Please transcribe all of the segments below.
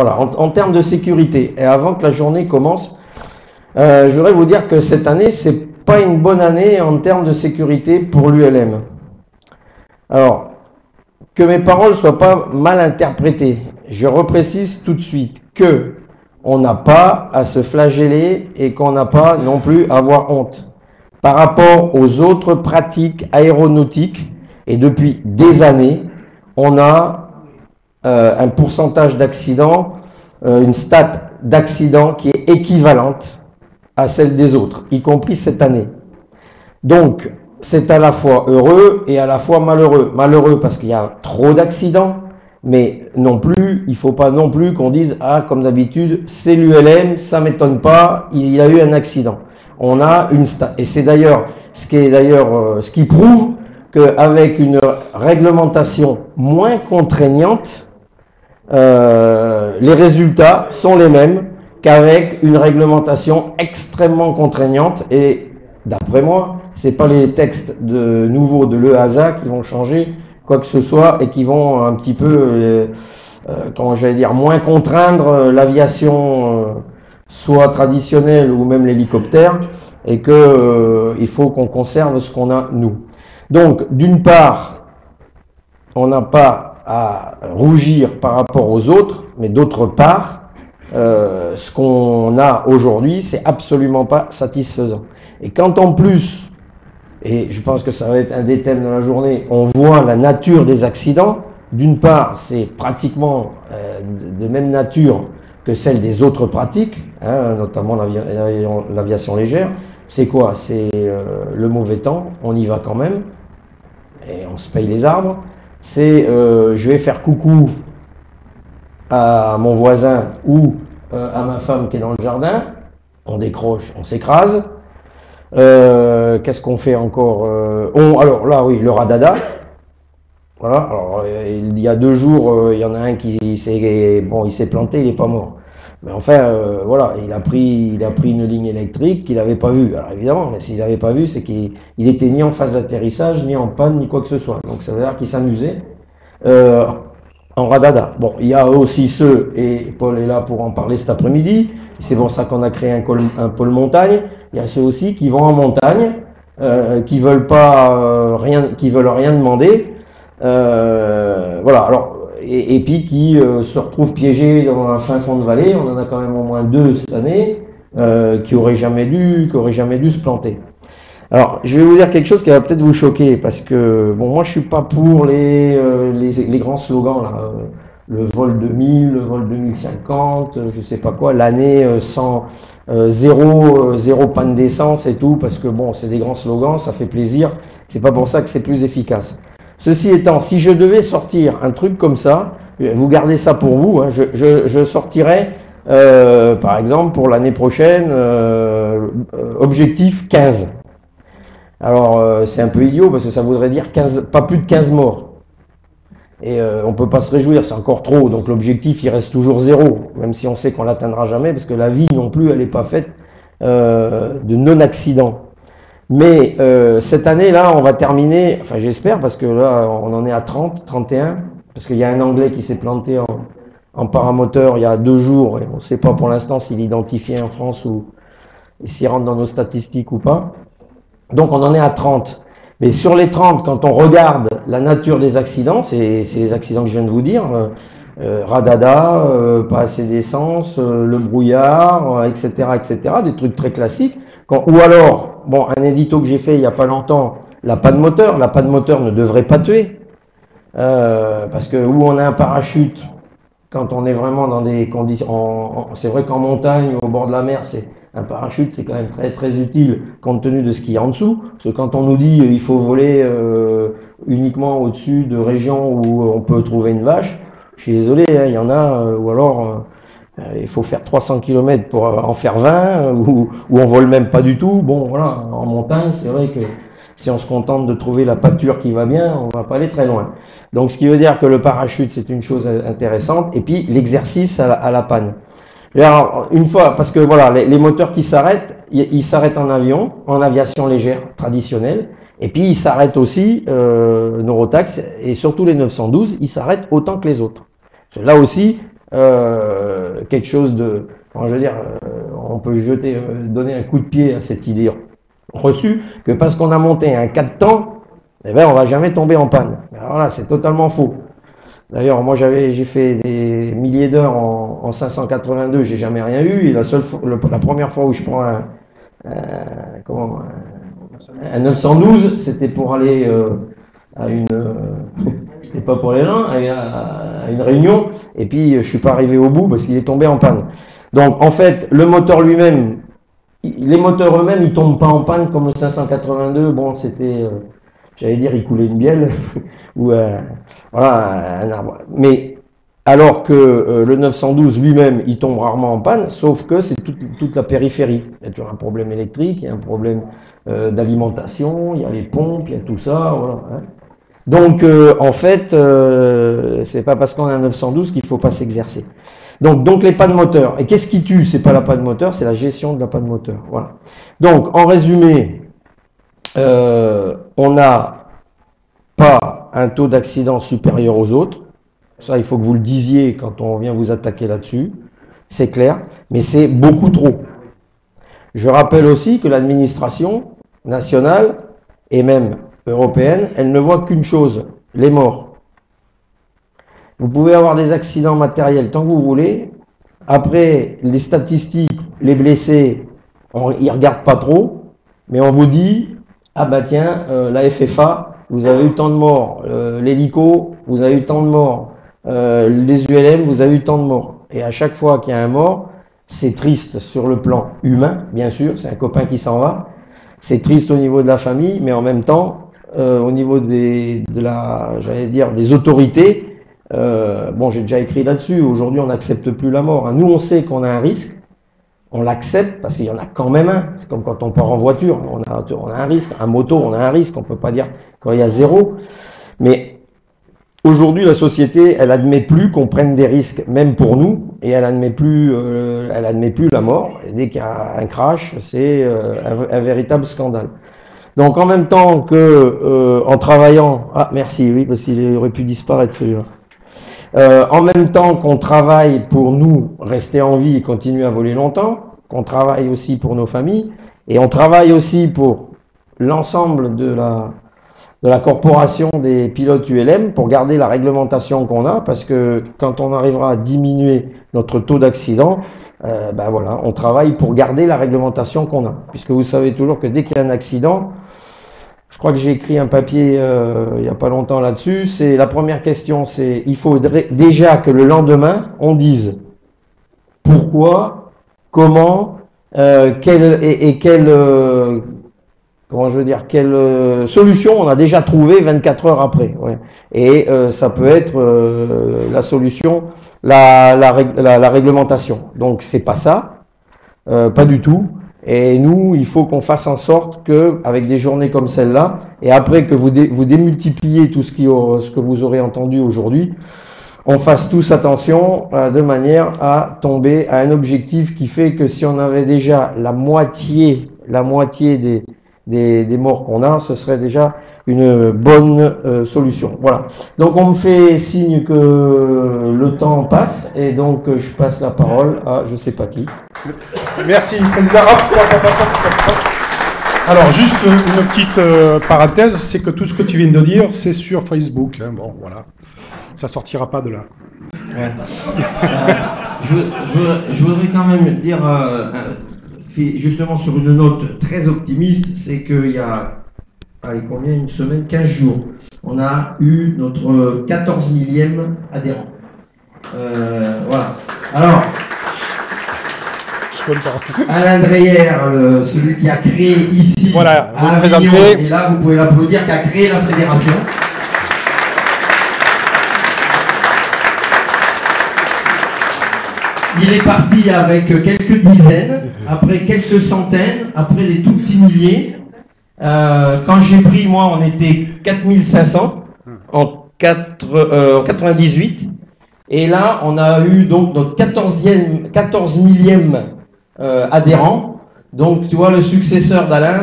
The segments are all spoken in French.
Voilà, en termes de sécurité, et avant que la journée commence, je voudrais vous dire que cette année, c'est pas une bonne année en termes de sécurité pour l'ULM. Alors, que mes paroles soient pas mal interprétées, je reprécise tout de suite que on n'a pas à se flageller et qu'on n'a pas non plus à avoir honte. Par rapport aux autres pratiques aéronautiques, et depuis des années, on a un pourcentage d'accidents, une stat d'accidents qui est équivalente à celle des autres, y compris cette année. Donc, c'est à la fois heureux et à la fois malheureux. Malheureux parce qu'il y a trop d'accidents, mais non plus, il ne faut pas non plus qu'on dise « Ah, comme d'habitude, c'est l'ULM, ça ne m'étonne pas, il y a eu un accident ». On a une stat. Et c'est d'ailleurs ce qui prouve qu'avec une réglementation moins contraignante, les résultats sont les mêmes qu'avec une réglementation extrêmement contraignante. Et d'après moi, ce n'est pas les textes nouveaux de l'EASA qui vont changer quoi que ce soit et qui vont un petit peu, comment j'allais dire, moins contraindre l'aviation, soit traditionnelle ou même l'hélicoptère, et qu'il faut qu'on conserve ce qu'on a nous. Donc, d'une part, on n'a pas à rougir par rapport aux autres, mais d'autre part, ce qu'on a aujourd'hui, c'est absolument pas satisfaisant. Et quand en plus, et je pense que ça va être un des thèmes de la journée, on voit la nature des accidents, d'une part, c'est pratiquement de même nature que celle des autres pratiques, hein, notamment l'aviation légère. C'est quoi? C'est le mauvais temps, on y va quand même, et on se paye les arbres. C'est je vais faire coucou à mon voisin ou à ma femme qui est dans le jardin, on décroche, on s'écrase. Qu'est-ce qu'on fait encore? Alors là, oui, le radada. Voilà, alors il y a 2 jours, il y en a un qui s'est planté, il n'est pas mort. Mais enfin, voilà, il a pris une ligne électrique qu'il n'avait pas vue. Alors évidemment, mais s'il n'avait pas vu, c'est qu'il était ni en phase d'atterrissage, ni en panne, ni quoi que ce soit. Donc ça veut dire qu'il s'amusait en radada. Bon, il y a aussi ceux, et Paul est là pour en parler cet après-midi, c'est pour ça qu'on a créé un pôle montagne. Il y a ceux aussi qui vont en montagne, qui veulent rien demander. Voilà, alors, et puis qui se retrouvent piégés dans un fin fond de vallée. On en a quand même au moins 2 cette année qui auraient jamais dû se planter. Alors, je vais vous dire quelque chose qui va peut-être vous choquer, parce que bon, moi je suis pas pour les grands slogans là, le vol 2000, le vol 2050, je sais pas quoi, l'année sans zéro panne d'essence et tout, parce que bon, c'est des grands slogans, ça fait plaisir. C'est pas pour ça que c'est plus efficace. Ceci étant, si je devais sortir un truc comme ça, vous gardez ça pour vous, hein, je sortirais, par exemple, pour l'année prochaine, objectif 15. Alors, c'est un peu idiot, parce que ça voudrait dire pas plus de 15 morts. Et on ne peut pas se réjouir, c'est encore trop, donc l'objectif, il reste toujours 0, même si on sait qu'on ne l'atteindra jamais, parce que la vie non plus, elle n'est pas faite de non-accident. Mais cette année-là, on va terminer, enfin j'espère, parce que là, on en est à 30, 31, parce qu'il y a un Anglais qui s'est planté en paramoteur il y a 2 jours, et on ne sait pas pour l'instant s'il est identifié en France ou s'il rentre dans nos statistiques ou pas. Donc on en est à 30. Mais sur les 30, quand on regarde la nature des accidents, c'est les accidents que je viens de vous dire, radada, pas assez d'essence, le brouillard, etc., des trucs très classiques. Ou alors, bon, un édito que j'ai fait il n'y a pas longtemps, la panne moteur ne devrait pas tuer, parce que où on a un parachute, quand on est vraiment dans des conditions, c'est vrai qu'en montagne, au bord de la mer, un parachute, c'est quand même très très utile compte tenu de ce qu'il y a en dessous. Parce que quand on nous dit il faut voler uniquement au-dessus de régions où on peut trouver une vache, je suis désolé, hein, il y en a, ou alors il faut faire 300 km pour en faire 20, ou on vole même pas du tout. Bon voilà, en montagne, c'est vrai que si on se contente de trouver la pâture qui va bien, on va pas aller très loin. Donc ce qui veut dire que le parachute, c'est une chose intéressante, et puis l'exercice à la panne. Alors, une fois, parce que voilà, les moteurs qui s'arrêtent, ils s'arrêtent en avion, en aviation légère traditionnelle, et puis ils s'arrêtent aussi, Neurotax, et surtout les 912, ils s'arrêtent autant que les autres. Là aussi, quelque chose de, je veux dire, on peut donner un coup de pied à cette idée reçue que parce qu'on a monté un 4 temps, eh ben, on va jamais tomber en panne. Alors là, c'est totalement faux. D'ailleurs, moi, j'ai fait des milliers d'heures en 582, j'ai jamais rien eu. Et la première fois où je prends un 912, c'était pour aller à une, c'était pas pour les reins, à une réunion. Et puis, je suis pas arrivé au bout parce qu'il est tombé en panne. Donc, en fait, le moteur lui-même, les moteurs eux-mêmes, ils tombent pas en panne comme le 582. Bon, c'était, j'allais dire, il coulait une bielle ou voilà, un arbre. Mais alors que le 912 lui-même, il tombe rarement en panne, sauf que c'est toute la périphérie. Il y a toujours un problème électrique, il y a un problème d'alimentation, il y a les pompes, il y a tout ça, voilà. Hein. Donc, en fait, c'est pas parce qu'on a un 912 qu'il faut pas s'exercer. Donc les pannes moteurs. Et qu'est-ce qui tue? C'est pas la panne moteur, c'est la gestion de la panne moteur. Voilà. Donc, en résumé, on n'a pas un taux d'accident supérieur aux autres. Ça, il faut que vous le disiez quand on vient vous attaquer là-dessus. C'est clair, mais c'est beaucoup trop. Je rappelle aussi que l'administration nationale et même européenne, elle ne voit qu'une chose, les morts. Vous pouvez avoir des accidents matériels tant que vous voulez. Après, les statistiques, les blessés, ils ne regardent pas trop, mais on vous dit, ah bah tiens, la FFA, vous avez eu tant de morts, l'hélico, vous avez eu tant de morts, les ULM, vous avez eu tant de morts. Et à chaque fois qu'il y a un mort, c'est triste sur le plan humain, bien sûr, c'est un copain qui s'en va. C'est triste au niveau de la famille, mais en même temps, au niveau j'allais dire, des autorités, bon, j'ai déjà écrit là-dessus, aujourd'hui on n'accepte plus la mort. Hein. Nous, on sait qu'on a un risque, on l'accepte parce qu'il y en a quand même un. C'est comme quand on part en voiture, on a un risque. En moto, on a un risque, on ne peut pas dire quand il y a zéro. Mais aujourd'hui, la société, elle admet plus qu'on prenne des risques, même pour nous, et elle admet plus la mort. Et dès qu'il y a un crash, c'est un véritable scandale. Donc en même temps que en travaillant, ah merci, oui, parce qu'il aurait pu disparaître celui-là. En même temps qu'on travaille pour nous rester en vie et continuer à voler longtemps, qu'on travaille aussi pour nos familles, et on travaille aussi pour l'ensemble de la corporation des pilotes ULM pour garder la réglementation qu'on a, parce que quand on arrivera à diminuer notre taux d'accident, ben voilà, on travaille pour garder la réglementation qu'on a. Puisque vous savez toujours que dès qu'il y a un accident, je crois que j'ai écrit un papier il n'y a pas longtemps là-dessus, c'est la première question, c'est il faut déjà que le lendemain, on dise pourquoi, comment, comment je veux dire, quelle solution on a déjà trouvé 24 heures après. Ouais. Et ça peut être la solution, la réglementation. Donc c'est pas ça, pas du tout. Et nous, il faut qu'on fasse en sorte que, avec des journées comme celle-là, et après que vous démultipliez tout ce que vous aurez entendu aujourd'hui, on fasse tous attention de manière à tomber à un objectif qui fait que si on avait déjà la moitié des morts qu'on a, ce serait déjà une bonne solution. Voilà. Donc on me fait signe que le temps passe et donc je passe la parole à je sais pas qui. Merci, président. Alors juste une petite parenthèse, c'est que tout ce que tu viens de dire, c'est sur Facebook. Hein. Bon, voilà, ça sortira pas de là. Ouais. Je voudrais quand même dire, justement sur une note très optimiste, c'est qu'il y a une semaine, 15 jours, on a eu notre 14 millième adhérent. Voilà. Alors, Alain Dreyer, celui qui a créé ici, voilà, à Avignon, et là vous pouvez l'applaudir, qui a créé la fédération. Il est parti avec quelques dizaines, après quelques centaines, après des tout petits milliers. Quand j'ai pris, moi, on était 4500 en 98. Et là, on a eu donc notre 14 millième adhérent. Donc, tu vois, le successeur d'Alain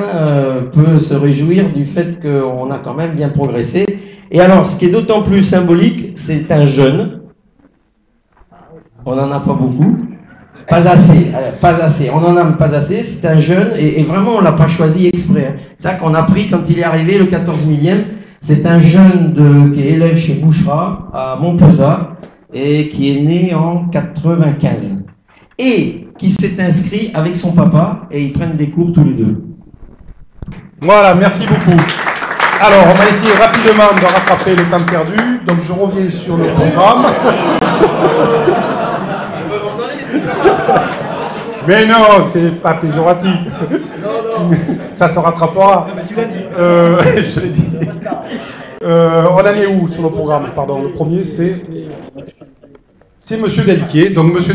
peut se réjouir du fait qu'on a quand même bien progressé. Et alors, ce qui est d'autant plus symbolique, c'est un jeune. On n'en a pas beaucoup. Pas assez, pas assez. On en a pas assez. C'est un jeune, et vraiment, on l'a pas choisi exprès. Hein. C'est ça qu'on a pris quand il est arrivé, le 14 millième. C'est un jeune qui est élève chez Bouchera, à Montpezat, et qui est né en 95. Et qui s'est inscrit avec son papa, et ils prennent des cours tous les deux. Voilà, merci beaucoup. Alors, on va essayer rapidement de rattraper le temps perdu. Donc, je reviens sur le programme. Mais non, c'est pas péjoratif. Non. Ça se rattrapera. Je l'ai dit. On en est où sur le programme? Pardon, le premier c'est Monsieur Delquier. Donc Monsieur